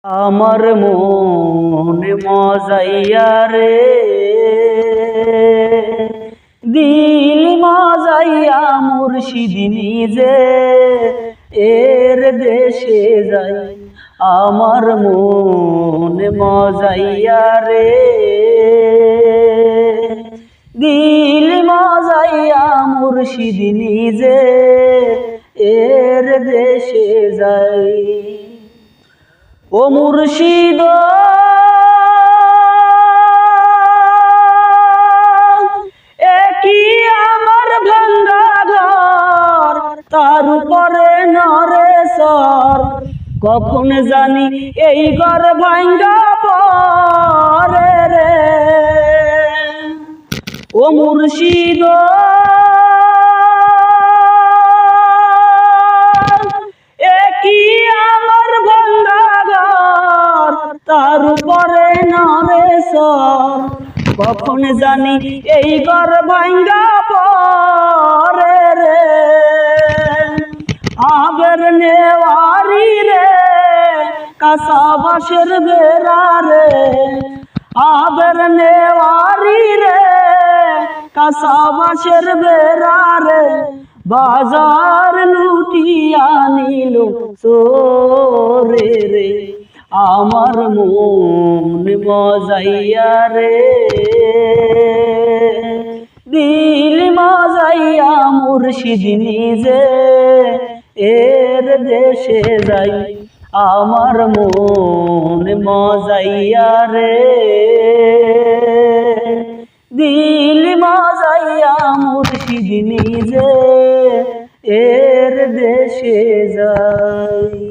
আমার মন মজাইয়া রে দিল মজাইয়া মুর্শিদ নিজে এর দেশে যাই। আমার মন মজাইয়া রে দিল মজাইয়া মুর্শিদ নিজে এর দেশে যাই। ও মুর্শিদ একই আমার ভাঙ্গা ঘর, তার উপরে নরে সর, কখন জানি এই ঘর ভাঙ্গা পড়ে রে। ও মুর্শিদ তার উপরে নরে সর, কখন জানি এই ঘর ভাঙ্গা পড়ে রে। আবের নেওয়ারি রে কাঁচা বাঁশের বেড়া রে, আবের নেওয়ারি রে কাঁচা বাঁশের বেড়া রে, বাজার লুটিয়া নিল চোরে রে। আমার মন মজাইয়া রে দিল মজাইয়া মুর্শিদ নিজে এর দেশে যাই। আমার মন মজাইয়া রে দিল মজাইয়া মুর্শিদ নিজে এর দেশে যাই।